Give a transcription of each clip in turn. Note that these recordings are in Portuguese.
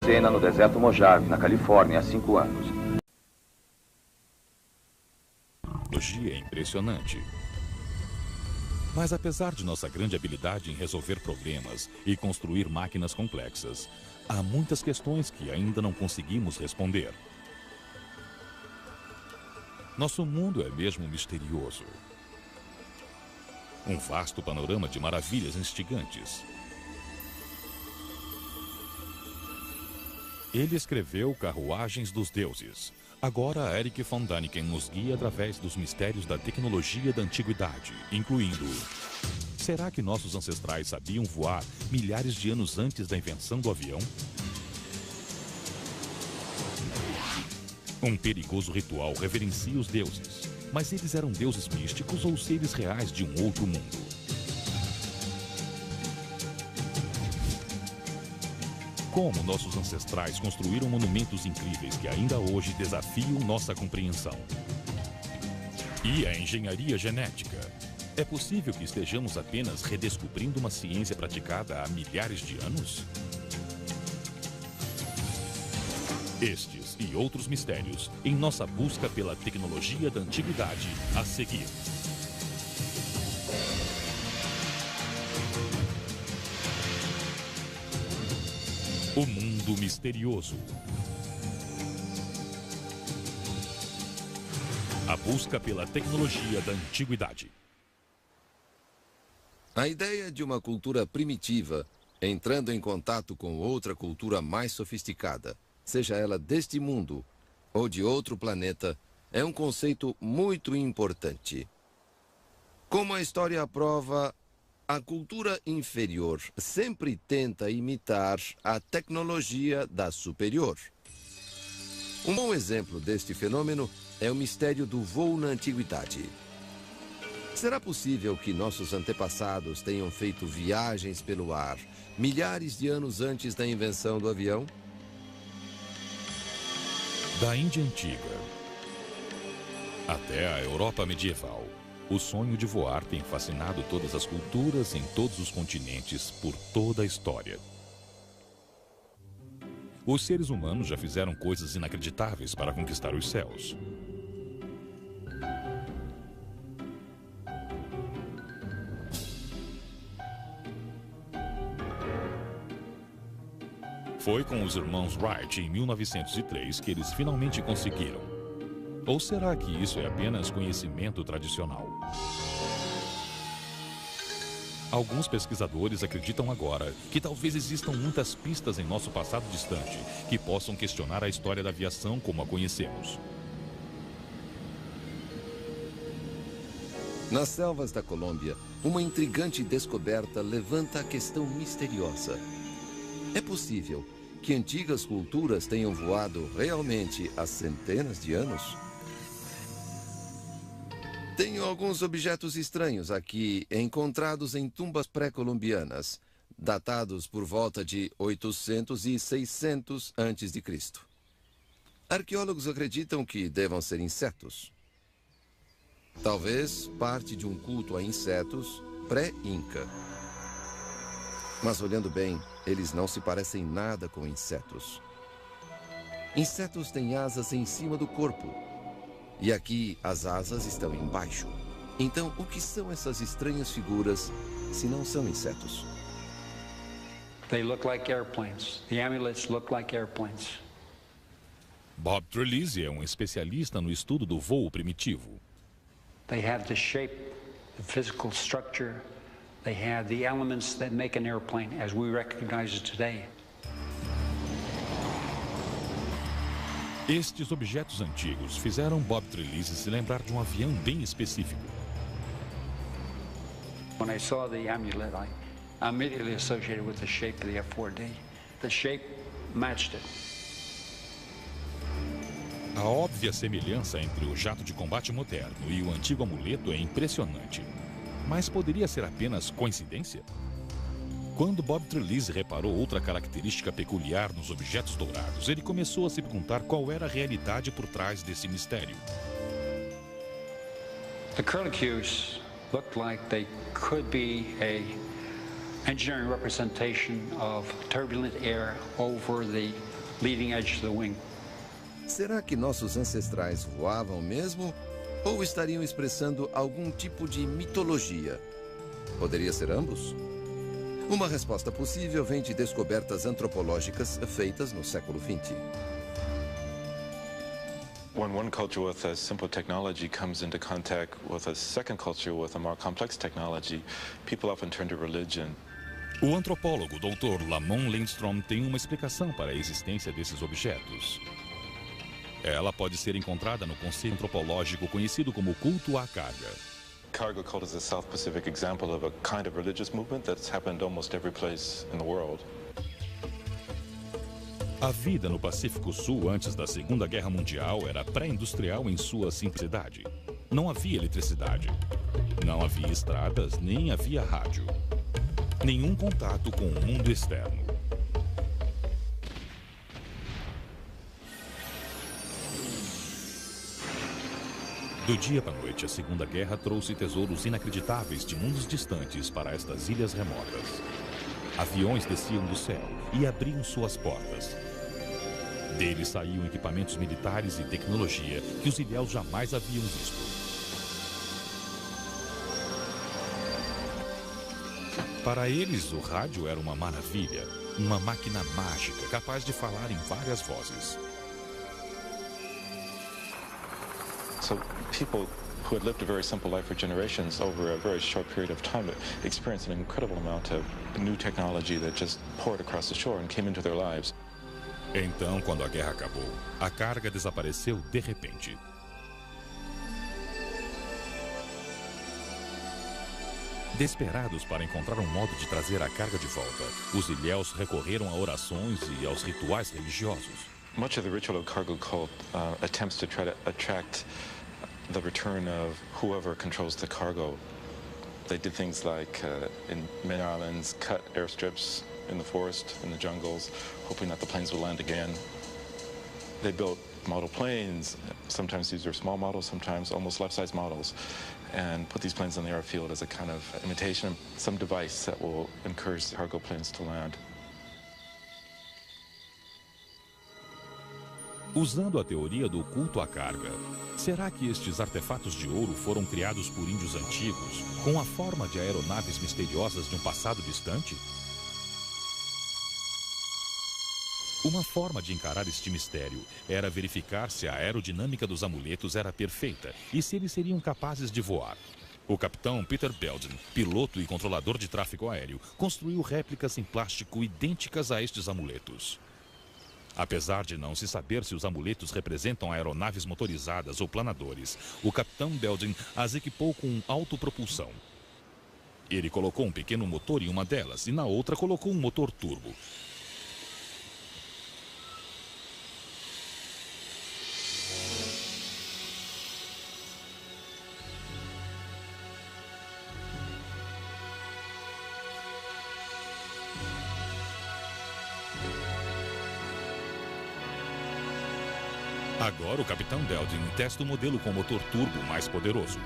cena no deserto Mojave, na Califórnia, há 5 anos. A tecnologia é impressionante. Mas apesar de nossa grande habilidade em resolver problemas e construir máquinas complexas, há muitas questões que ainda não conseguimos responder. Nosso mundo é mesmo misterioso. Um vasto panorama de maravilhas instigantes. Ele escreveu Carruagens dos Deuses. Agora, Erich von Däniken nos guia através dos mistérios da tecnologia da antiguidade, incluindo... Será que nossos ancestrais sabiam voar milhares de anos antes da invenção do avião? Um perigoso ritual reverencia os deuses, mas eles eram deuses místicos ou seres reais de um outro mundo? Como nossos ancestrais construíram monumentos incríveis que ainda hoje desafiam nossa compreensão? E a engenharia genética? É possível que estejamos apenas redescobrindo uma ciência praticada há milhares de anos? Estes e outros mistérios em nossa busca pela tecnologia da antiguidade a seguir. O mundo misterioso. A busca pela tecnologia da antiguidade. A ideia de uma cultura primitiva entrando em contato com outra cultura mais sofisticada, seja ela deste mundo ou de outro planeta, é um conceito muito importante. Como a história prova, a cultura inferior sempre tenta imitar a tecnologia da superior. Um bom exemplo deste fenômeno é o mistério do voo na antiguidade. Será possível que nossos antepassados tenham feito viagens pelo ar milhares de anos antes da invenção do avião? Da Índia Antiga até a Europa medieval, o sonho de voar tem fascinado todas as culturas em todos os continentes por toda a história. Os seres humanos já fizeram coisas inacreditáveis para conquistar os céus. Foi com os irmãos Wright em 1903 que eles finalmente conseguiram. Ou será que isso é apenas conhecimento tradicional? Alguns pesquisadores acreditam agora que talvez existam muitas pistas em nosso passado distante que possam questionar a história da aviação como a conhecemos. Nas selvas da Colômbia, uma intrigante descoberta levanta a questão misteriosa. É possível que antigas culturas tenham voado realmente há centenas de anos? Tenho alguns objetos estranhos aqui, encontrados em tumbas pré-colombianas, datados por volta de 800 e 600 a.C. Arqueólogos acreditam que devam ser insetos. Talvez parte de um culto a insetos pré-inca. Mas olhando bem, eles não se parecem nada com insetos. Insetos têm asas em cima do corpo. E aqui as asas estão embaixo. Então, o que são essas estranhas figuras se não são insetos? They look like airplanes. The amulets look like airplanes. Bob Trelease é um especialista no estudo do voo primitivo. They have the shape, the physical structure. They have the elements that make an airplane as we recognize it today. Estes objetos antigos fizeram Bob Trelease se lembrar de um avião bem específico. When I saw the amulet, I immediately associated with the shape of the F-4D. The shape matched it. A óbvia semelhança entre o jato de combate moderno e o antigo amuleto é impressionante. Mas poderia ser apenas coincidência? Quando Bob Trelease reparou outra característica peculiar nos objetos dourados, ele começou a se perguntar qual era a realidade por trás desse mistério. The curlicues looked like they could be a engineering representation of turbulent air over the leading edge of the wing. Será que nossos ancestrais voavam mesmo? Ou estariam expressando algum tipo de mitologia? Poderia ser ambos? Uma resposta possível vem de descobertas antropológicas feitas no século XX. When one culture with a simple technology comes into contact with a second culture with a more complex technology, people often turn to religion. O antropólogo Dr. Lamont Lindstrom tem uma explicação para a existência desses objetos. Ela pode ser encontrada no conceito antropológico conhecido como culto à carga. Cargo cult is a South Pacific example of a kind of religious movement that's happened almost every place in the world. A vida no Pacífico Sul antes da Segunda Guerra Mundial era pré-industrial em sua simplicidade. Não havia eletricidade, não havia estradas, nem havia rádio. Nenhum contato com o mundo externo. Do dia para a noite, a Segunda Guerra trouxe tesouros inacreditáveis de mundos distantes para estas ilhas remotas. Aviões desciam do céu e abriam suas portas. Deles saíam equipamentos militares e tecnologia que os ilhéus jamais haviam visto. Para eles, o rádio era uma maravilha, uma máquina mágica capaz de falar em várias vozes. So people who had lived a very simple life for generations over a very short period of time experienced an incredible amount of new technology that just poured across the shore and came into their lives. Então, quando a guerra acabou, a carga desapareceu de repente. Desesperados para encontrar um modo de trazer a carga de volta, os ilhéus recorreram a orações e aos rituais religiosos. Much of the ritual of cargo cult attempts to try to attract the return of whoever controls the cargo. They did things like, in many islands, cut airstrips in the forest, in the jungles, hoping that the planes would land again. They built model planes. Sometimes these are small models, sometimes almost life-size models, and put these planes on the airfield as a kind of imitation, some device that will encourage the cargo planes to land. Usando a teoria do culto à carga, será que estes artefatos de ouro foram criados por índios antigos com a forma de aeronaves misteriosas de um passado distante? Uma forma de encarar este mistério era verificar se a aerodinâmica dos amuletos era perfeita e se eles seriam capazes de voar. O capitão Peter Belden, piloto e controlador de tráfego aéreo, construiu réplicas em plástico idênticas a estes amuletos. Apesar de não se saber se os amuletos representam aeronaves motorizadas ou planadores, o capitão Belden as equipou com autopropulsão. Ele colocou um pequeno motor em uma delas e na outra colocou um motor turbo. Agora o capitão Belden testa o modelo com motor turbo mais poderoso.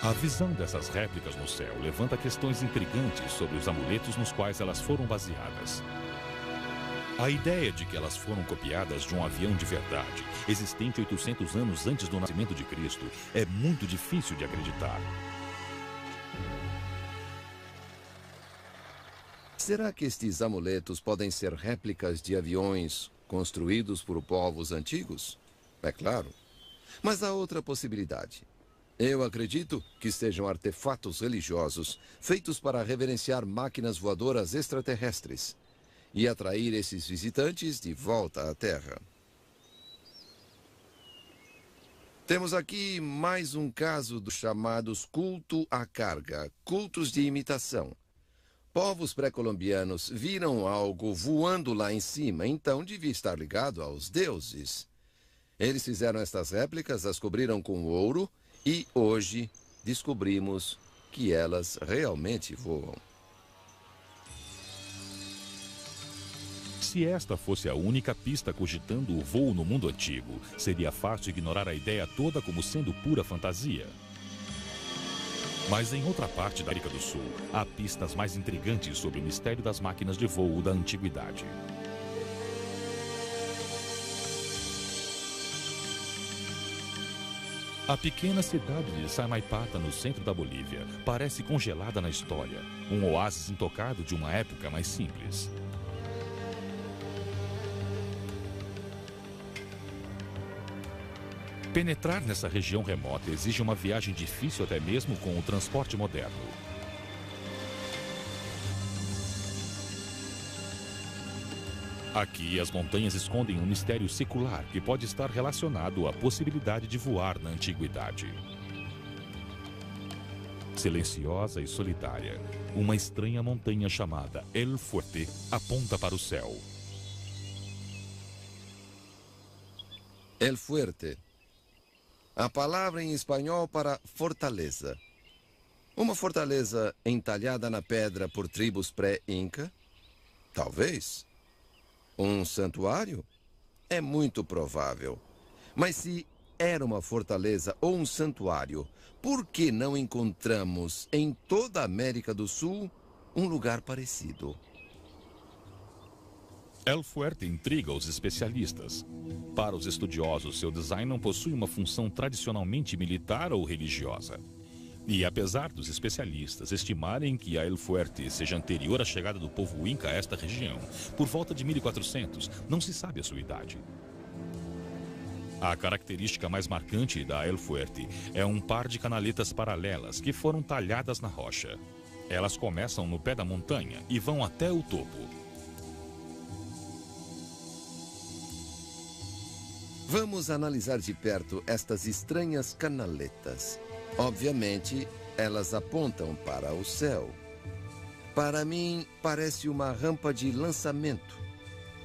A visão dessas réplicas no céu levanta questões intrigantes sobre os amuletos nos quais elas foram baseadas. A ideia de que elas foram copiadas de um avião de verdade, existente 800 anos antes do nascimento de Cristo, é muito difícil de acreditar. Será que estes amuletos podem ser réplicas de aviões construídos por povos antigos? É claro. Mas há outra possibilidade. Eu acredito que sejam artefatos religiosos feitos para reverenciar máquinas voadoras extraterrestres e atrair esses visitantes de volta à Terra. Temos aqui mais um caso dos chamados culto à carga, cultos de imitação. Povos pré-colombianos viram algo voando lá em cima, então devia estar ligado aos deuses. Eles fizeram estas réplicas, as cobriram com ouro e hoje descobrimos que elas realmente voam. se esta fosse a única pista cogitando o voo no mundo antigo, seria fácil ignorar a ideia toda como sendo pura fantasia. Mas em outra parte da América do Sul, há pistas mais intrigantes sobre o mistério das máquinas de voo da antiguidade. A pequena cidade de Samaipata, no centro da Bolívia, parece congelada na história, um oásis intocado de uma época mais simples. Penetrar nessa região remota exige uma viagem difícil até mesmo com o transporte moderno. Aqui, as montanhas escondem um mistério secular que pode estar relacionado à possibilidade de voar na antiguidade. Silenciosa e solitária, uma estranha montanha chamada El Fuerte aponta para o céu. El Fuerte. A palavra em espanhol para fortaleza. Uma fortaleza entalhada na pedra por tribos pré-inca? Talvez. Um santuário? É muito provável. Mas se era uma fortaleza ou um santuário, por que não encontramos em toda a América do Sul um lugar parecido? El Fuerte intriga os especialistas. Para os estudiosos, seu design não possui uma função tradicionalmente militar ou religiosa. E apesar dos especialistas estimarem que a El Fuerte seja anterior à chegada do povo Inca a esta região, por volta de 1400, não se sabe a sua idade. A característica mais marcante da El Fuerte é um par de canaletas paralelas que foram talhadas na rocha. Elas começam no pé da montanha e vão até o topo. Vamos analisar de perto estas estranhas canaletas. Obviamente, elas apontam para o céu. Para mim, parece uma rampa de lançamento,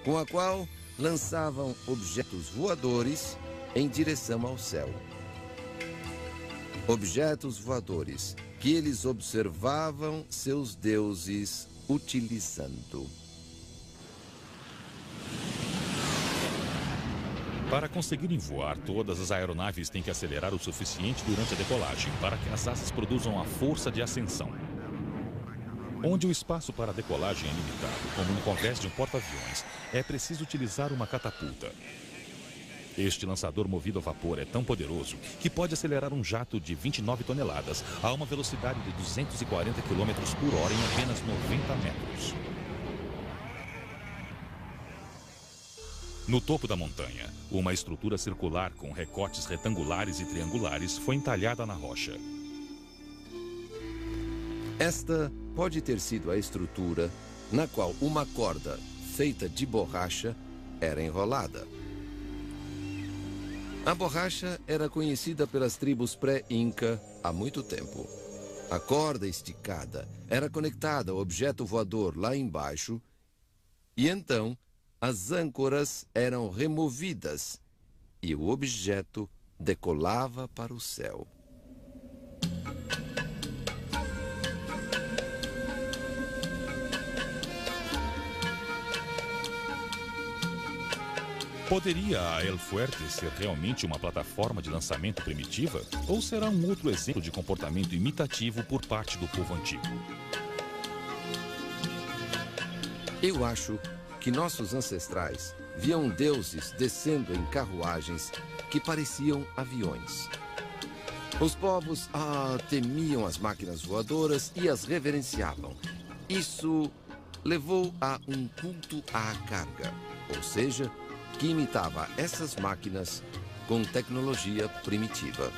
com a qual lançavam objetos voadores em direção ao céu. Objetos voadores que eles observavam seus deuses utilizando. Para conseguirem voar, todas as aeronaves têm que acelerar o suficiente durante a decolagem para que as asas produzam a força de ascensão. Onde o espaço para a decolagem é limitado, como no convés de um porta-aviões, é preciso utilizar uma catapulta. Este lançador movido a vapor é tão poderoso que pode acelerar um jato de 29 toneladas a uma velocidade de 240 km por hora em apenas 90 metros. No topo da montanha, uma estrutura circular com recortes retangulares e triangulares foi entalhada na rocha. Esta pode ter sido a estrutura na qual uma corda feita de borracha era enrolada. A borracha era conhecida pelas tribos pré-inca há muito tempo. A corda esticada era conectada ao objeto voador lá embaixo e então as âncoras eram removidas e o objeto decolava para o céu. Poderia a El Fuerte ser realmente uma plataforma de lançamento primitiva? Ou será um outro exemplo de comportamento imitativo por parte do povo antigo? Eu acho que nossos ancestrais viam deuses descendo em carruagens que pareciam aviões. Os povos temiam as máquinas voadoras e as reverenciavam. Isso levou a um culto à carga, ou seja, que imitava essas máquinas com tecnologia primitiva.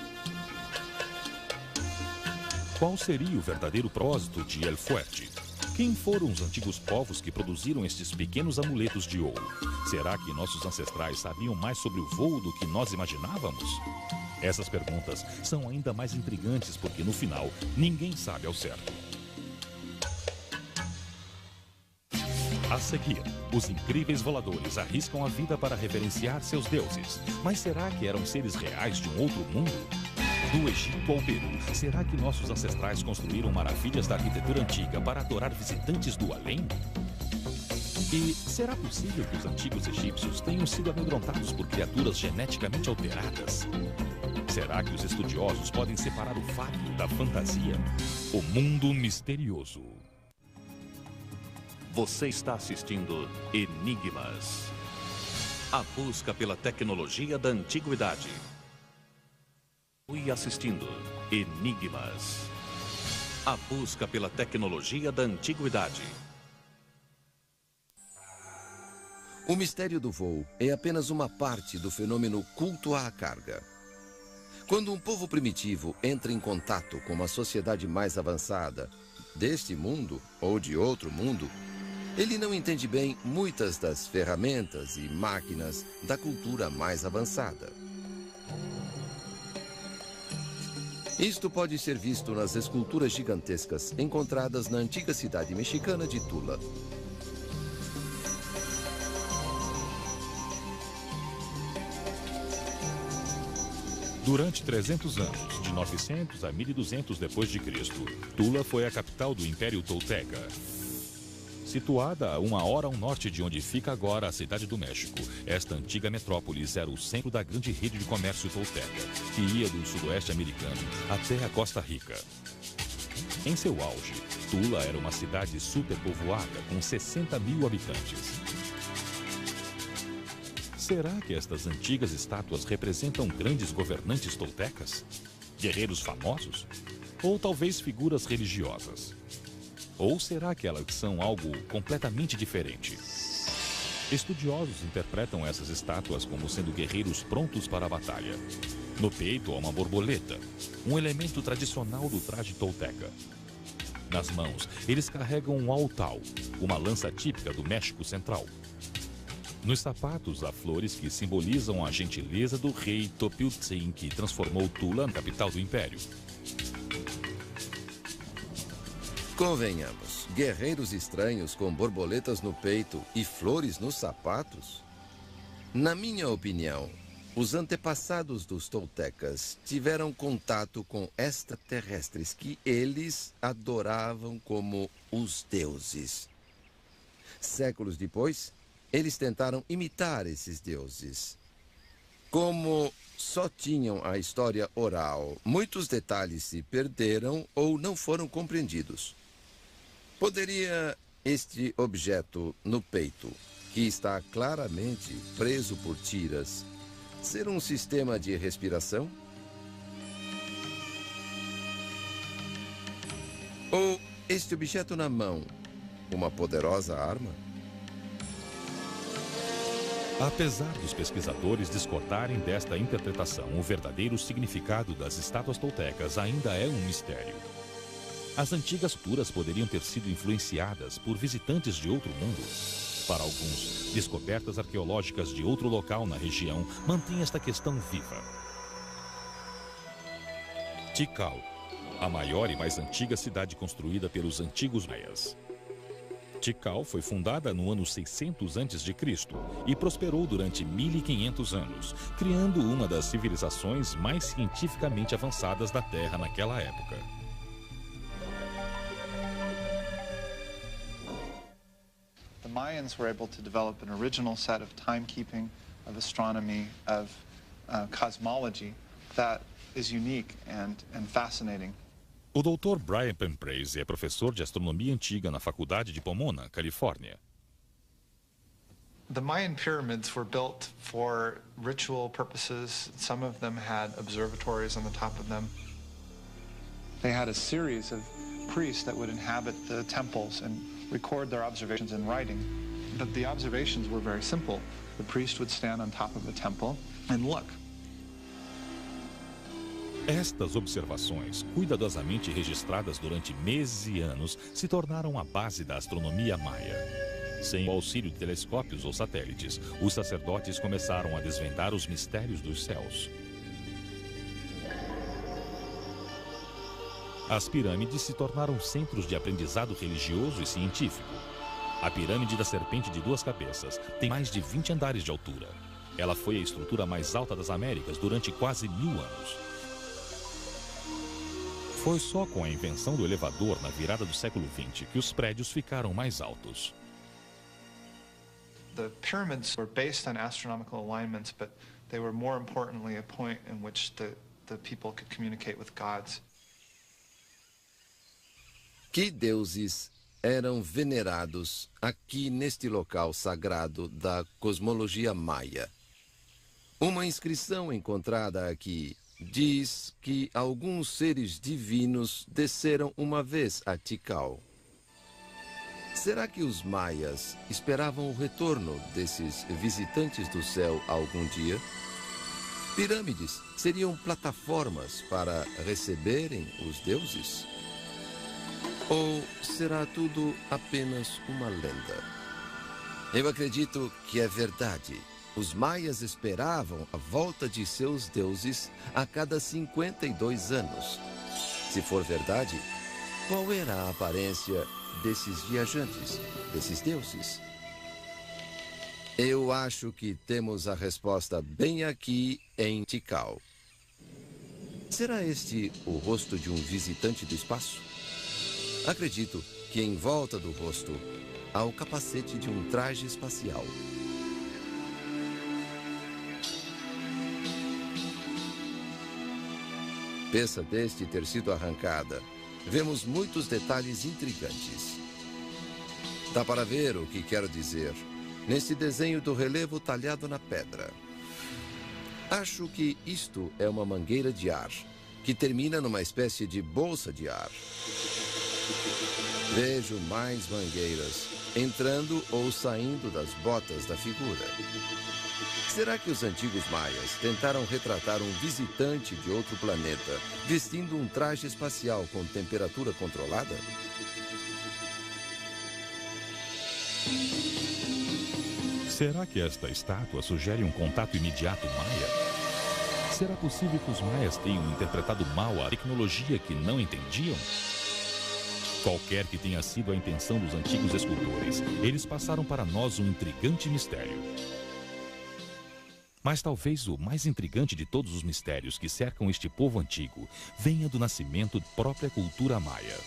Qual seria o verdadeiro propósito de El Fuerte? Quem foram os antigos povos que produziram estes pequenos amuletos de ouro? Será que nossos ancestrais sabiam mais sobre o voo do que nós imaginávamos? Essas perguntas são ainda mais intrigantes porque, no final, ninguém sabe ao certo. A seguir, os incríveis voadores arriscam a vida para reverenciar seus deuses. Mas será que eram seres reais de um outro mundo? Do Egito ao Peru, será que nossos ancestrais construíram maravilhas da arquitetura antiga para adorar visitantes do além? E será possível que os antigos egípcios tenham sido amedrontados por criaturas geneticamente alteradas? Será que os estudiosos podem separar o fato da fantasia? O mundo misterioso. Você está assistindo Enigmas. A busca pela tecnologia da antiguidade. E assistindo Enigmas. A busca pela tecnologia da antiguidade. O mistério do voo é apenas uma parte do fenômeno culto à carga. Quando um povo primitivo entra em contato com uma sociedade mais avançada, deste mundo ou de outro mundo, ele não entende bem muitas das ferramentas e máquinas da cultura mais avançada. Isto pode ser visto nas esculturas gigantescas encontradas na antiga cidade mexicana de Tula. Durante 300 anos, de 900 a 1200 d.C., Tula foi a capital do Império Tolteca. Situada a 1 hora ao norte de onde fica agora a cidade do México, esta antiga metrópolis era o centro da grande rede de comércio tolteca, que ia do sudoeste americano até a Costa Rica. Em seu auge, Tula era uma cidade superpovoada com 60 mil habitantes. Será que estas antigas estátuas representam grandes governantes toltecas? Guerreiros famosos? Ou talvez figuras religiosas? Ou será que elas são algo completamente diferente? Estudiosos interpretam essas estátuas como sendo guerreiros prontos para a batalha. No peito há uma borboleta, um elemento tradicional do traje tolteca. Nas mãos, eles carregam um autal, uma lança típica do México Central. Nos sapatos há flores que simbolizam a gentileza do rei Topiltzin, que transformou Tula na capital do império. Convenhamos, guerreiros estranhos com borboletas no peito e flores nos sapatos? Na minha opinião, os antepassados dos toltecas tiveram contato com extraterrestres que eles adoravam como os deuses. Séculos depois, eles tentaram imitar esses deuses. Como só tinham a história oral, muitos detalhes se perderam ou não foram compreendidos. Poderia este objeto no peito, que está claramente preso por tiras, ser um sistema de respiração? Ou este objeto na mão, uma poderosa arma? Apesar dos pesquisadores discordarem desta interpretação, o verdadeiro significado das estátuas toltecas ainda é um mistério. As antigas culturas poderiam ter sido influenciadas por visitantes de outro mundo. Para alguns, descobertas arqueológicas de outro local na região mantêm esta questão viva. Tikal, a maior e mais antiga cidade construída pelos antigos maias. Tikal foi fundada no ano 600 a.C. e prosperou durante 1500 anos, criando uma das civilizações mais cientificamente avançadas da Terra naquela época. The Mayans were able to develop an original set of timekeeping, of astronomy, of cosmology that is unique and fascinating. O Dr. Brian Penpraise é professor de astronomia antiga na Faculdade de Pomona, Califórnia. The Mayan pyramids were built for ritual purposes. Some of them had observatories on the top of them. They had a series of priests that would inhabit the temples and record their observations in writing. But the observations were very simple. The priest would stand on top of the temple and look. Estas observações, cuidadosamente registradas durante meses e anos, se tornaram a base da astronomia maia. Sem o auxílio de telescópios ou satélites, os sacerdotes começaram a desvendar os mistérios dos céus. As pirâmides se tornaram centros de aprendizado religioso e científico. A pirâmide da serpente de 2 cabeças tem mais de 20 andares de altura. Ela foi a estrutura mais alta das Américas durante quase 1000 anos. Foi só com a invenção do elevador na virada do século XX que os prédios ficaram mais altos. The pyramids were based on astronomical alignments, but they were more importantly a point in which the people could communicate with gods. Que deuses eram venerados aqui neste local sagrado da cosmologia maia? Uma inscrição encontrada aqui diz que alguns seres divinos desceram uma vez a Tikal. Será que os maias esperavam o retorno desses visitantes do céu algum dia? Pirâmides seriam plataformas para receberem os deuses? Ou será tudo apenas uma lenda? Eu acredito que é verdade. Os maias esperavam a volta de seus deuses a cada 52 anos. Se for verdade, qual era a aparência desses viajantes, desses deuses? Eu acho que temos a resposta bem aqui em Tikal. Será este o rosto de um visitante do espaço? Acredito que em volta do rosto há o capacete de um traje espacial. Peça deste ter sido arrancada, vemos muitos detalhes intrigantes. Dá para ver o que quero dizer nesse desenho do relevo talhado na pedra. Acho que isto é uma mangueira de ar, que termina numa espécie de bolsa de ar. Vejo mais mangueiras entrando ou saindo das botas da figura. Será que os antigos maias tentaram retratar um visitante de outro planeta vestindo um traje espacial com temperatura controlada? Será que esta estátua sugere um contato imediato maia? Será possível que os maias tenham interpretado mal a tecnologia que não entendiam? Qualquer que tenha sido a intenção dos antigos escultores, eles passaram para nós um intrigante mistério. Mas talvez o mais intrigante de todos os mistérios que cercam este povo antigo venha do nascimento da própria cultura maia.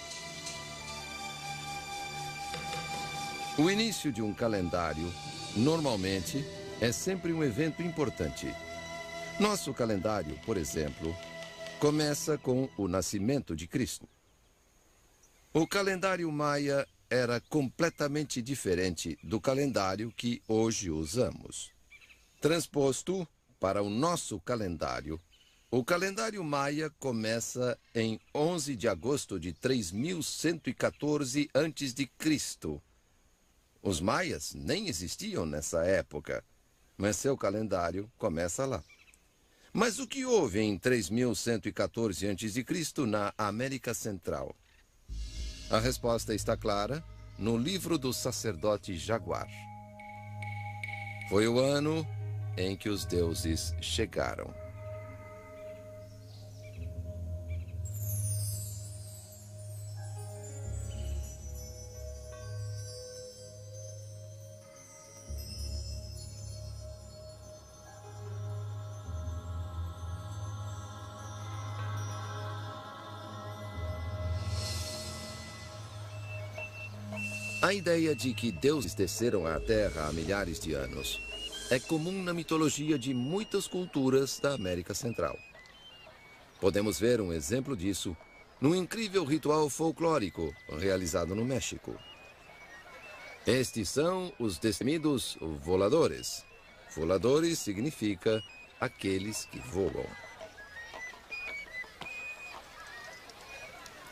O início de um calendário, normalmente, é sempre um evento importante. Nosso calendário, por exemplo, começa com o nascimento de Cristo. O calendário maia era completamente diferente do calendário que hoje usamos. Transposto para o nosso calendário, o calendário maia começa em 11 de agosto de 3114 a.C. Os maias nem existiam nessa época, mas seu calendário começa lá. Mas o que houve em 3114 a.C. na América Central? A resposta está clara no livro do sacerdote Jaguar. Foi o ano em que os deuses chegaram. A ideia de que deuses desceram à Terra há milhares de anos é comum na mitologia de muitas culturas da América Central. Podemos ver um exemplo disso num incrível ritual folclórico realizado no México. Estes são os destemidos voladores. Voladores significa aqueles que voam.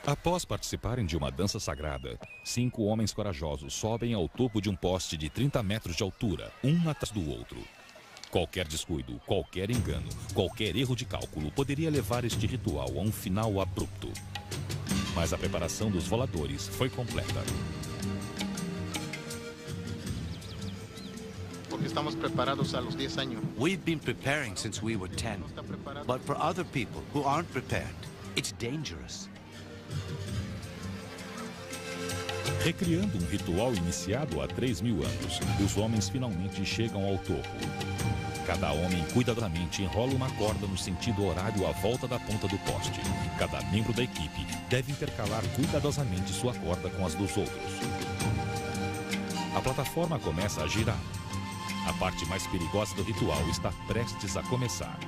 Após participarem de uma dança sagrada, 5 homens corajosos sobem ao topo de um poste de 30 metros de altura, um atrás do outro. Qualquer descuido, qualquer engano, qualquer erro de cálculo poderia levar este ritual a um final abrupto. Mas a preparação dos voladores foi completa. Porque estamos preparados a los 10 años. We've been preparing since we were 10. But for other people who aren't prepared, it's dangerous. Recriando um ritual iniciado há 3.000 anos, os homens finalmente chegam ao topo. Cada homem cuidadosamente enrola uma corda no sentido horário à volta da ponta do poste. Cada membro da equipe deve intercalar cuidadosamente sua corda com as dos outros. A plataforma começa a girar. A parte mais perigosa do ritual está prestes a começar.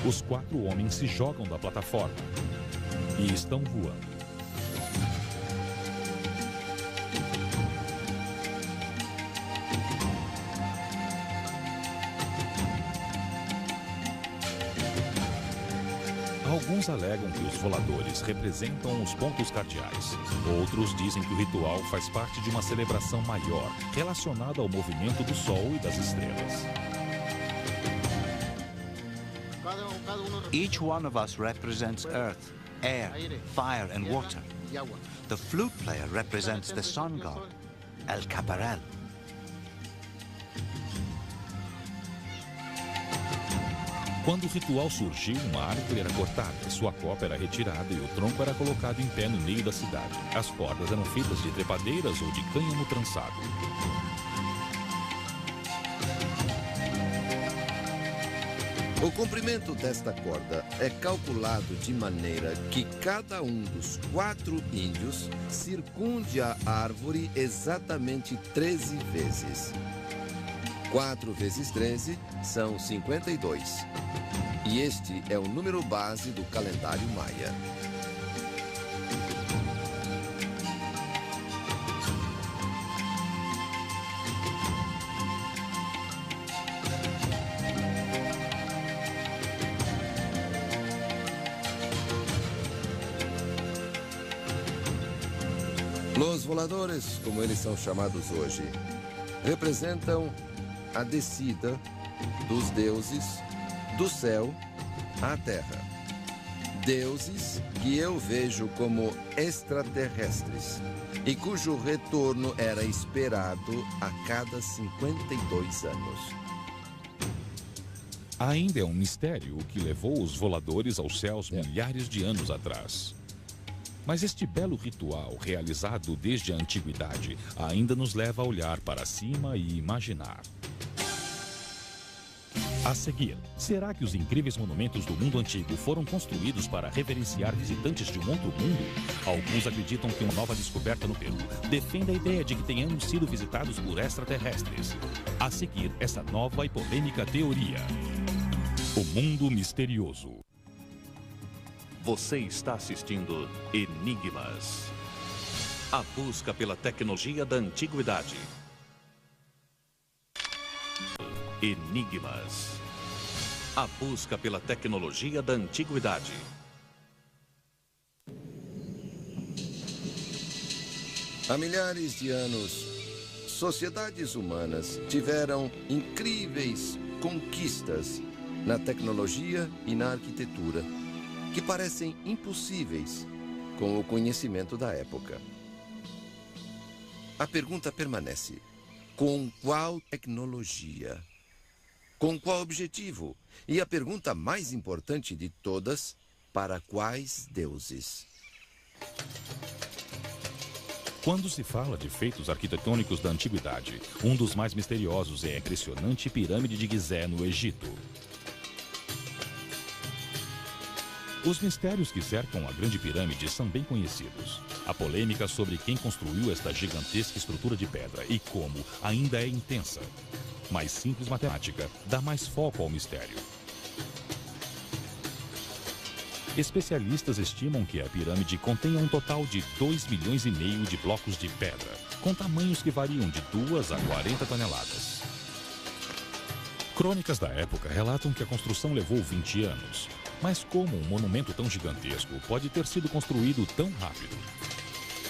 Os 4 homens se jogam da plataforma e estão voando. Alguns alegam que os voladores representam os pontos cardeais. Outros dizem que o ritual faz parte de uma celebração maior, relacionada ao movimento do Sol e das estrelas. Each one of us represents earth, air, fire and water. The flute player represents the sun god, El Caparel. Quando o ritual surgiu, uma árvore era cortada, sua copa era retirada e o tronco era colocado em pé no meio da cidade. As cordas eram feitas de trepadeiras ou de cânhamo trançado. O comprimento desta corda é calculado de maneira que cada um dos 4 índios circunde a árvore exatamente 13 vezes. 4 vezes 13 são 52. E este é o número base do calendário maia. Los voladores, como eles são chamados hoje, representam a descida dos deuses do céu à terra. Deuses que eu vejo como extraterrestres e cujo retorno era esperado a cada 52 anos. Ainda é um mistério o que levou os voladores aos céus milhares de anos atrás. Mas este belo ritual, realizado desde a antiguidade, ainda nos leva a olhar para cima e imaginar. A seguir, será que os incríveis monumentos do mundo antigo foram construídos para reverenciar visitantes de um outro mundo? Alguns acreditam que uma nova descoberta no Peru defende a ideia de que tenhamos sido visitados por extraterrestres. A seguir, essa nova e polêmica teoria. O mundo misterioso. Você está assistindo Enigmas. A busca pela tecnologia da antiguidade. Enigmas. A busca pela tecnologia da antiguidade. Há milhares de anos, sociedades humanas tiveram incríveis conquistas na tecnologia e na arquitetura, que parecem impossíveis com o conhecimento da época. A pergunta permanece: com qual tecnologia? Com qual objetivo? E a pergunta mais importante de todas: para quais deuses? Quando se fala de feitos arquitetônicos da antiguidade, um dos mais misteriosos é a impressionante pirâmide de Gizé, no Egito. Os mistérios que cercam a Grande Pirâmide são bem conhecidos. A polêmica sobre quem construiu esta gigantesca estrutura de pedra e como ainda é intensa. Mas simples matemática dá mais foco ao mistério. Especialistas estimam que a pirâmide contenha um total de 2,5 milhões de blocos de pedra, com tamanhos que variam de 2 a 40 toneladas. Crônicas da época relatam que a construção levou 20 anos. Mas como um monumento tão gigantesco pode ter sido construído tão rápido?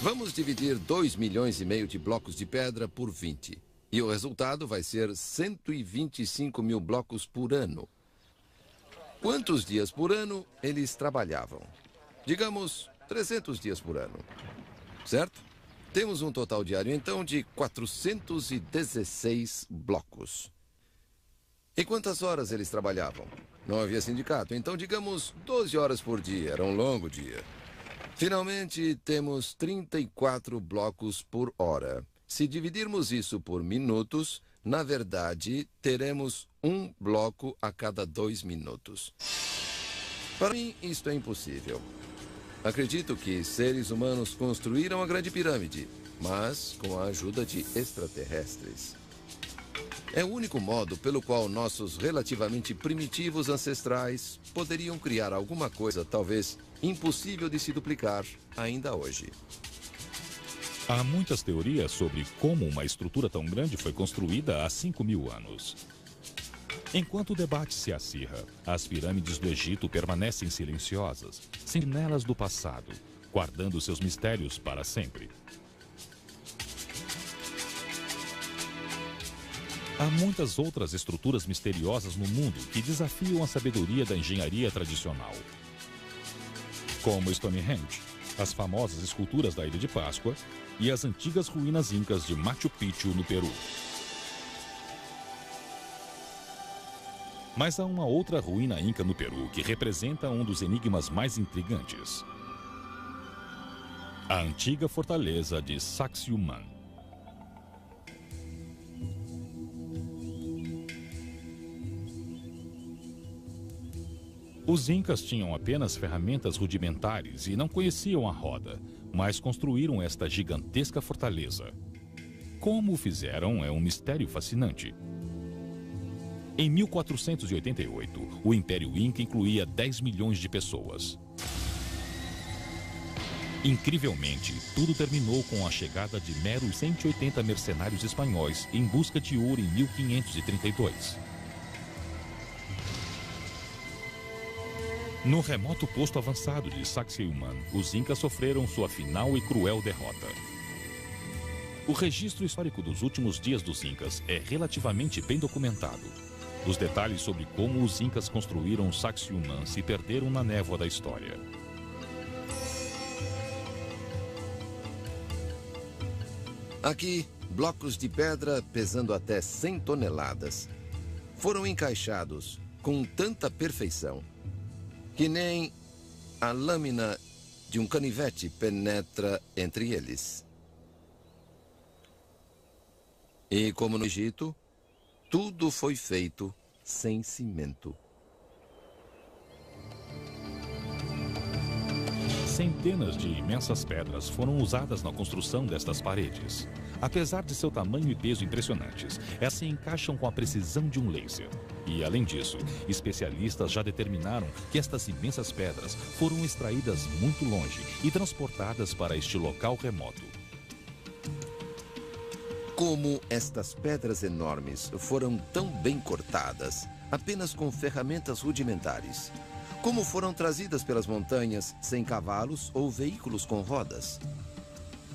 Vamos dividir 2,5 milhões de blocos de pedra por 20. E o resultado vai ser 125 mil blocos por ano. Quantos dias por ano eles trabalhavam? Digamos, 300 dias por ano. Certo? Temos um total diário, então, de 416 blocos. E quantas horas eles trabalhavam? Não havia sindicato, então digamos 12 horas por dia, era um longo dia. Finalmente, temos 34 blocos por hora. Se dividirmos isso por minutos, na verdade, teremos um bloco a cada 2 minutos. Para mim, isto é impossível. Acredito que seres humanos construíram a Grande Pirâmide, mas com a ajuda de extraterrestres. É o único modo pelo qual nossos relativamente primitivos ancestrais poderiam criar alguma coisa talvez impossível de se duplicar ainda hoje. Há muitas teorias sobre como uma estrutura tão grande foi construída há 5.000 anos. Enquanto o debate se acirra, as pirâmides do Egito permanecem silenciosas, sentinelas do passado, guardando seus mistérios para sempre. Há muitas outras estruturas misteriosas no mundo que desafiam a sabedoria da engenharia tradicional. Como Stonehenge, as famosas esculturas da Ilha de Páscoa e as antigas ruínas incas de Machu Picchu, no Peru. Mas há uma outra ruína inca no Peru que representa um dos enigmas mais intrigantes. A antiga fortaleza de Sacsayhuaman. Os incas tinham apenas ferramentas rudimentares e não conheciam a roda, mas construíram esta gigantesca fortaleza. Como o fizeram é um mistério fascinante. Em 1488, o Império Inca incluía 10 milhões de pessoas. Incrivelmente, tudo terminou com a chegada de meros 180 mercenários espanhóis em busca de ouro em 1532. No remoto posto avançado de Sacsayhuaman, os incas sofreram sua final e cruel derrota. O registro histórico dos últimos dias dos incas é relativamente bem documentado. Os detalhes sobre como os incas construíram Sacsayhuaman se perderam na névoa da história. Aqui, blocos de pedra pesando até 100 toneladas foram encaixados com tanta perfeição que nem a lâmina de um canivete penetra entre eles. E como no Egito, tudo foi feito sem cimento. Centenas de imensas pedras foram usadas na construção destas paredes. Apesar de seu tamanho e peso impressionantes, elas se encaixam com a precisão de um laser. E, além disso, especialistas já determinaram que estas imensas pedras foram extraídas muito longe e transportadas para este local remoto. Como estas pedras enormes foram tão bem cortadas, apenas com ferramentas rudimentares? Como foram trazidas pelas montanhas sem cavalos ou veículos com rodas?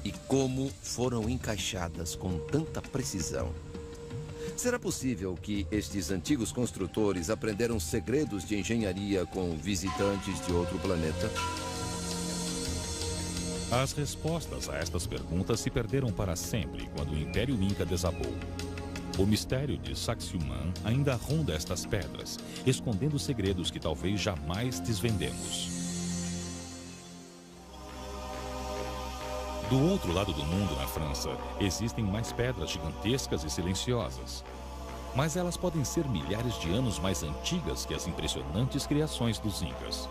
E como foram encaixadas com tanta precisão? Será possível que estes antigos construtores aprenderam segredos de engenharia com visitantes de outro planeta? As respostas a estas perguntas se perderam para sempre quando o Império Inca desabou. O mistério de Sacsayhuaman ainda ronda estas pedras, escondendo segredos que talvez jamais desvendemos. Do outro lado do mundo, na França, existem mais pedras gigantescas e silenciosas. Mas elas podem ser milhares de anos mais antigas que as impressionantes criações dos Incas.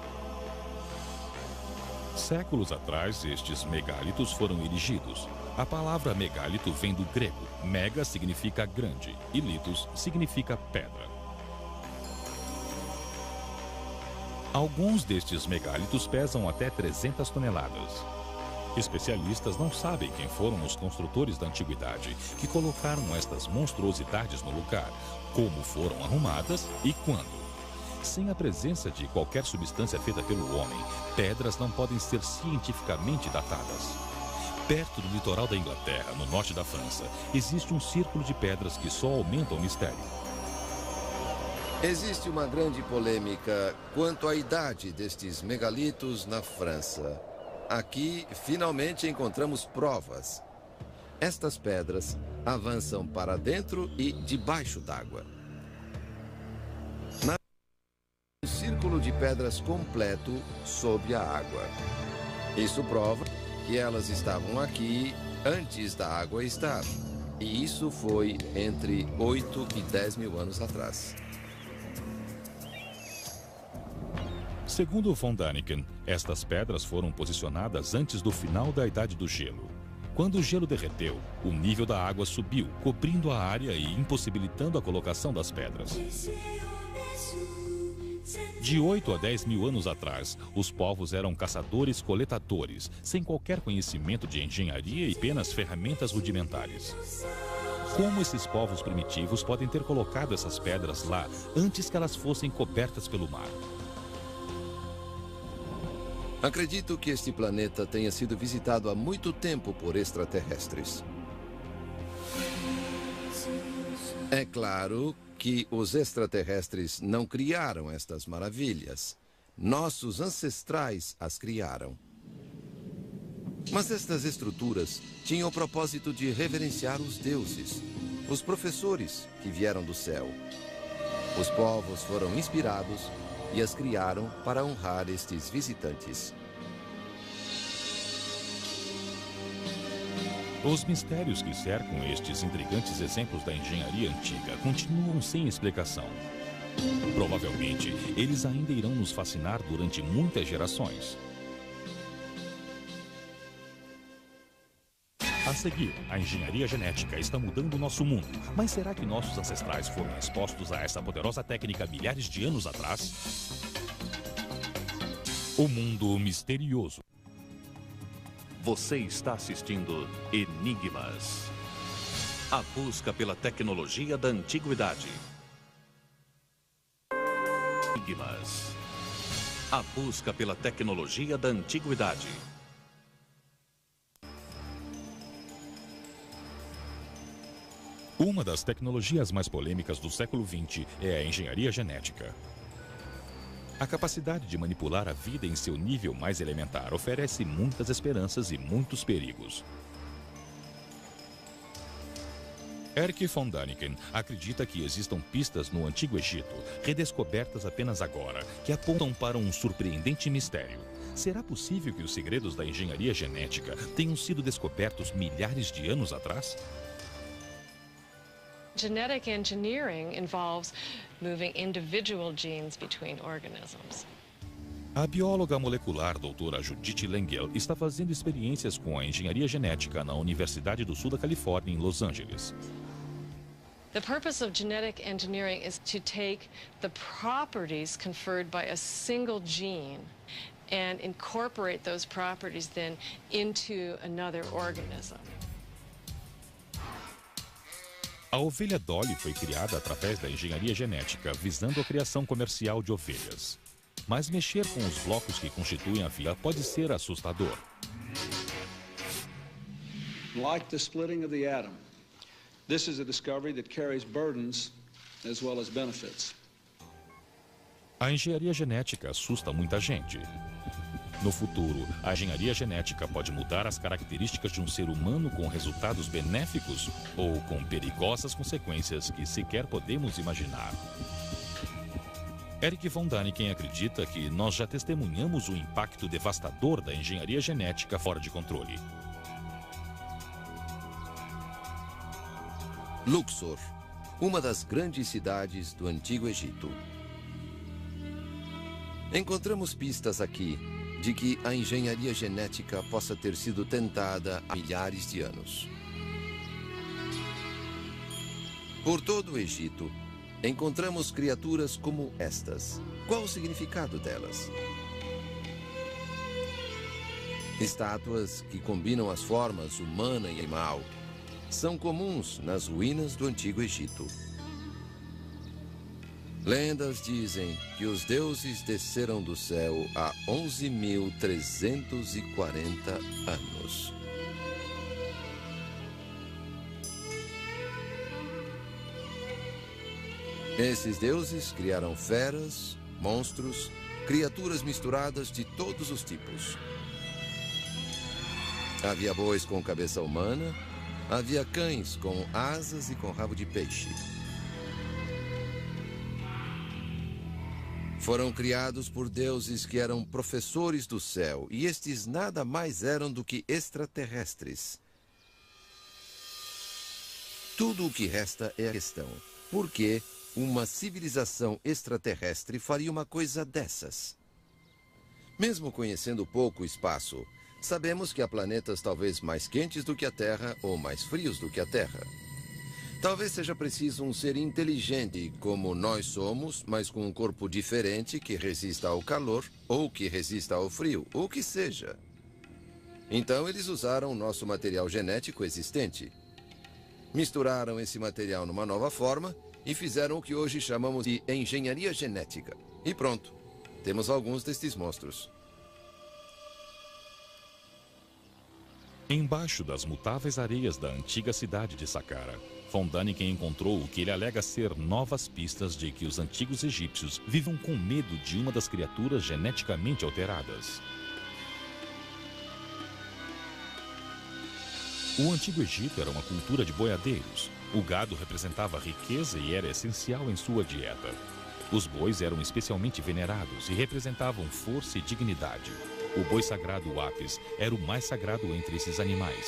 Séculos atrás, estes megálitos foram erigidos. A palavra megálito vem do grego. Mega significa grande e litos significa pedra. Alguns destes megálitos pesam até 300 toneladas. Especialistas não sabem quem foram os construtores da antiguidade que colocaram estas monstruosidades no lugar, como foram arrumadas e quando. Sem a presença de qualquer substância feita pelo homem, pedras não podem ser cientificamente datadas. Perto do litoral da Inglaterra, no norte da França, existe um círculo de pedras que só aumenta o mistério. Existe uma grande polêmica quanto à idade destes megalitos na França. Aqui, finalmente, encontramos provas. Estas pedras avançam para dentro e debaixo d'água. Um círculo de pedras completo sob a água. Isso prova que elas estavam aqui antes da água estar. E isso foi entre 8 e 10 mil anos atrás. Segundo von Däniken, estas pedras foram posicionadas antes do final da Idade do Gelo. Quando o gelo derreteu, o nível da água subiu, cobrindo a área e impossibilitando a colocação das pedras. De 8 a 10 mil anos atrás, os povos eram caçadores-coletadores, sem qualquer conhecimento de engenharia e apenas ferramentas rudimentares. Como esses povos primitivos podem ter colocado essas pedras lá antes que elas fossem cobertas pelo mar? Acredito que este planeta tenha sido visitado há muito tempo por extraterrestres. É claro que os extraterrestres não criaram estas maravilhas. Nossos ancestrais as criaram. Mas estas estruturas tinham o propósito de reverenciar os deuses, os professores que vieram do céu. Os povos foram inspirados e as criaram para honrar estes visitantes. Os mistérios que cercam estes intrigantes exemplos da engenharia antiga continuam sem explicação. Provavelmente, eles ainda irão nos fascinar durante muitas gerações. A seguir, a engenharia genética está mudando o nosso mundo. Mas será que nossos ancestrais foram expostos a essa poderosa técnica milhares de anos atrás? O mundo misterioso. Você está assistindo Enigmas. A busca pela tecnologia da antiguidade. Enigmas. A busca pela tecnologia da antiguidade. Uma das tecnologias mais polêmicas do século XX é a engenharia genética. A capacidade de manipular a vida em seu nível mais elementar oferece muitas esperanças e muitos perigos. Erich von Däniken acredita que existam pistas no Antigo Egito, redescobertas apenas agora, que apontam para um surpreendente mistério. Será possível que os segredos da engenharia genética tenham sido descobertos milhares de anos atrás? Genetic engineering involves moving individual genes between organisms. A bióloga molecular doutora Judith Lengel está fazendo experiências com a engenharia genética na Universidade do Sul da Califórnia, em Los Angeles. The purpose of genetic engineering is to take the properties conferred by a single gene and incorporate those properties then into another organism. A ovelha Dolly foi criada através da engenharia genética, visando a criação comercial de ovelhas. Mas mexer com os blocos que constituem a vida pode ser assustador. Like the splitting of the atom, this is a discovery that carries burdens as well as benefits. A engenharia genética assusta muita gente. No futuro, a engenharia genética pode mudar as características de um ser humano com resultados benéficos ou com perigosas consequências que sequer podemos imaginar. Erich von Däniken acredita que nós já testemunhamos o impacto devastador da engenharia genética fora de controle. Luxor, uma das grandes cidades do Antigo Egito. Encontramos pistas aqui de que a engenharia genética possa ter sido tentada há milhares de anos. Por todo o Egito, encontramos criaturas como estas. Qual o significado delas? Estátuas que combinam as formas humana e animal são comuns nas ruínas do Antigo Egito. Lendas dizem que os deuses desceram do céu há 11.340 anos. Esses deuses criaram feras, monstros, criaturas misturadas de todos os tipos. Havia bois com cabeça humana, havia cães com asas e com rabo de peixe. Foram criados por deuses que eram professores do céu, e estes nada mais eram do que extraterrestres. Tudo o que resta é a questão: por que uma civilização extraterrestre faria uma coisa dessas? Mesmo conhecendo pouco o espaço, sabemos que há planetas talvez mais quentes do que a Terra ou mais frios do que a Terra. Talvez seja preciso um ser inteligente como nós somos, mas com um corpo diferente que resista ao calor ou que resista ao frio, ou o que seja. Então eles usaram o nosso material genético existente. Misturaram esse material numa nova forma e fizeram o que hoje chamamos de engenharia genética. E pronto, temos alguns destes monstros. Embaixo das mutáveis areias da antiga cidade de Saqqara, Von Däniken encontrou o que ele alega ser novas pistas de que os antigos egípcios vivam com medo de uma das criaturas geneticamente alteradas. O Antigo Egito era uma cultura de boiadeiros. O gado representava riqueza e era essencial em sua dieta. Os bois eram especialmente venerados e representavam força e dignidade. O boi sagrado Apis era o mais sagrado entre esses animais.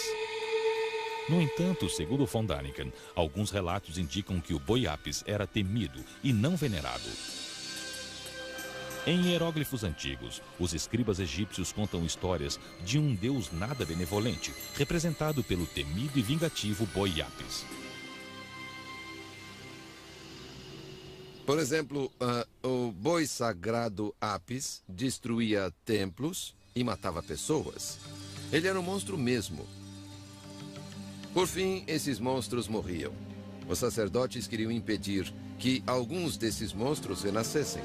No entanto, segundo Von Däniken, alguns relatos indicam que o boi Apis era temido e não venerado. Em hieróglifos antigos, os escribas egípcios contam histórias de um deus nada benevolente, representado pelo temido e vingativo boi Apis. Por exemplo, o boi sagrado Apis destruía templos e matava pessoas. Ele era um monstro mesmo. Por fim, esses monstros morriam. Os sacerdotes queriam impedir que alguns desses monstros renascessem.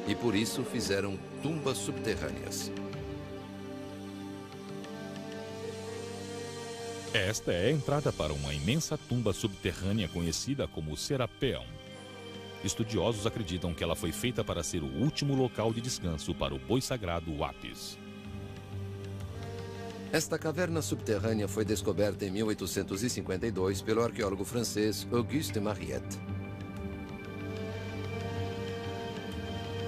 E por isso fizeram tumbas subterrâneas. Esta é a entrada para uma imensa tumba subterrânea conhecida como Serapéon. Estudiosos acreditam que ela foi feita para ser o último local de descanso para o boi sagrado Apis. Esta caverna subterrânea foi descoberta em 1852 pelo arqueólogo francês Auguste Mariette.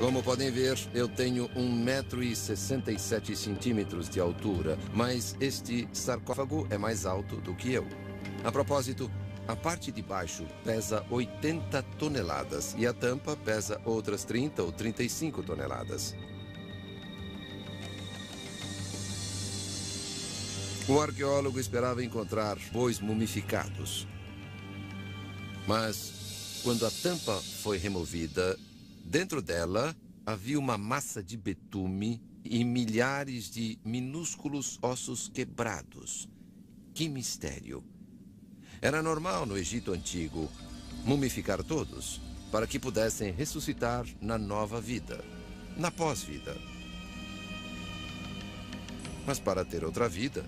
Como podem ver, eu tenho 1,67 m de altura, mas este sarcófago é mais alto do que eu. A propósito, a parte de baixo pesa 80 toneladas e a tampa pesa outras 30 ou 35 toneladas. O arqueólogo esperava encontrar bois mumificados. Mas, quando a tampa foi removida, dentro dela havia uma massa de betume e milhares de minúsculos ossos quebrados. Que mistério! Era normal no Egito Antigo mumificar todos, para que pudessem ressuscitar na nova vida, na pós-vida. Mas para ter outra vida,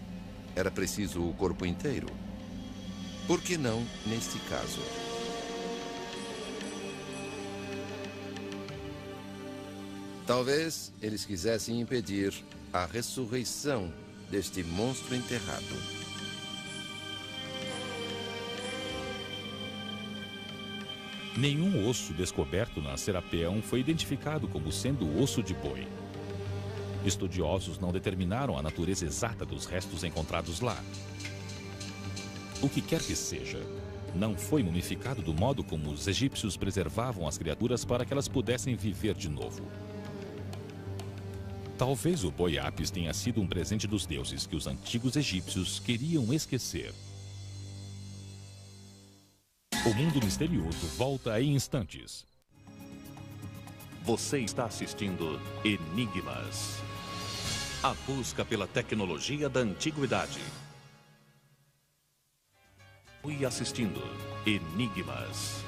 era preciso o corpo inteiro. Por que não neste caso? Talvez eles quisessem impedir a ressurreição deste monstro enterrado. Nenhum osso descoberto na Serapéon foi identificado como sendo osso de boi. Estudiosos não determinaram a natureza exata dos restos encontrados lá. O que quer que seja, não foi mumificado do modo como os egípcios preservavam as criaturas para que elas pudessem viver de novo. Talvez o boi Apis tenha sido um presente dos deuses que os antigos egípcios queriam esquecer. O mundo misterioso volta em instantes. Você está assistindo Enigmas. A busca pela tecnologia da antiguidade. Fui assistindo Enigmas.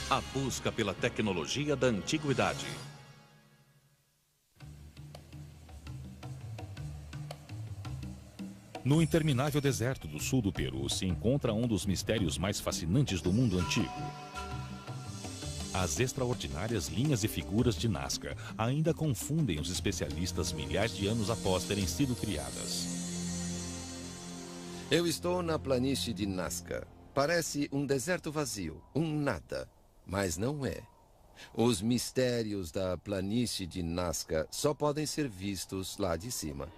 A busca pela tecnologia da antiguidade. No interminável deserto do sul do Peru se encontra um dos mistérios mais fascinantes do mundo antigo. As extraordinárias linhas e figuras de Nazca ainda confundem os especialistas milhares de anos após terem sido criadas. Eu estou na planície de Nazca. Parece um deserto vazio, um nada, mas não é. Os mistérios da planície de Nazca só podem ser vistos lá de cima.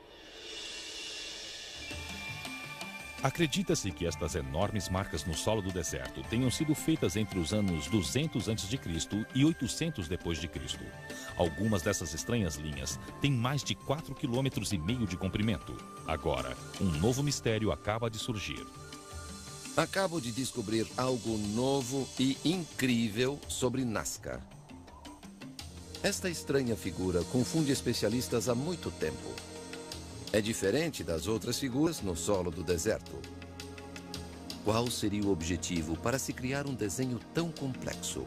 Acredita-se que estas enormes marcas no solo do deserto tenham sido feitas entre os anos 200 a.C. e 800 depois de Cristo. Algumas dessas estranhas linhas têm mais de 4,5 km de comprimento. Agora, um novo mistério acaba de surgir. Acabo de descobrir algo novo e incrível sobre Nazca. Esta estranha figura confunde especialistas há muito tempo. É diferente das outras figuras no solo do deserto. Qual seria o objetivo para se criar um desenho tão complexo?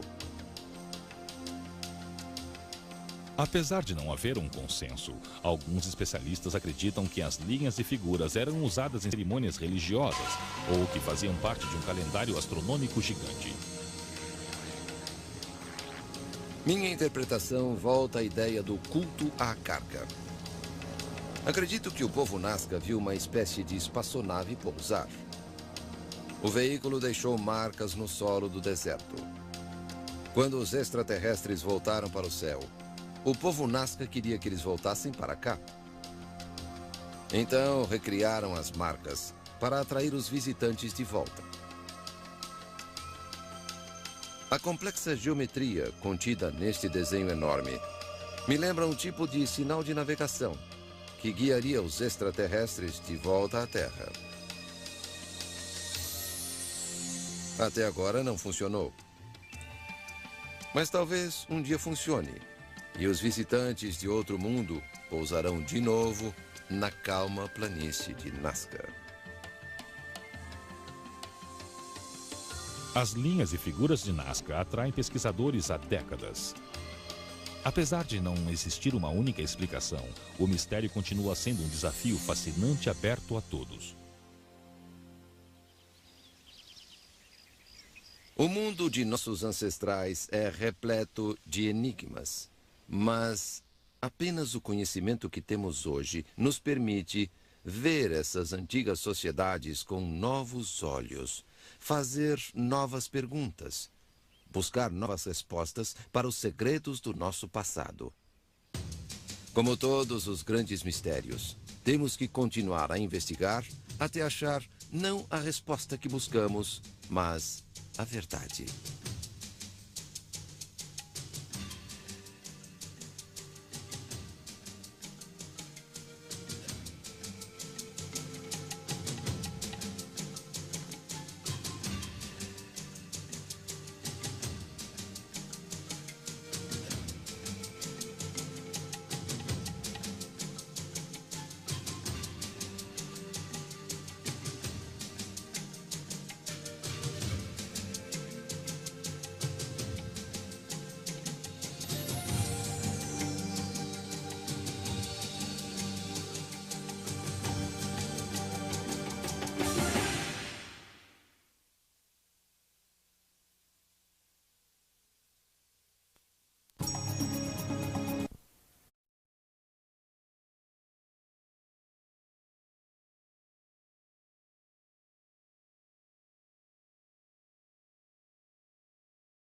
Apesar de não haver um consenso, alguns especialistas acreditam que as linhas e figuras eram usadas em cerimônias religiosas ou que faziam parte de um calendário astronômico gigante. Minha interpretação volta à ideia do culto à carga. Acredito que o povo Nazca viu uma espécie de espaçonave pousar. O veículo deixou marcas no solo do deserto. Quando os extraterrestres voltaram para o céu, o povo Nazca queria que eles voltassem para cá. Então, recriaram as marcas para atrair os visitantes de volta. A complexa geometria contida neste desenho enorme me lembra um tipo de sinal de navegação que guiaria os extraterrestres de volta à Terra. Até agora não funcionou. Mas talvez um dia funcione, e os visitantes de outro mundo pousarão de novo na calma planície de Nazca. As linhas e figuras de Nazca atraem pesquisadores há décadas. Apesar de não existir uma única explicação, o mistério continua sendo um desafio fascinante aberto a todos. O mundo de nossos ancestrais é repleto de enigmas, mas apenas o conhecimento que temos hoje nos permite ver essas antigas sociedades com novos olhos, fazer novas perguntas, buscar novas respostas para os segredos do nosso passado. Como todos os grandes mistérios, temos que continuar a investigar até achar não a resposta que buscamos, mas a verdade.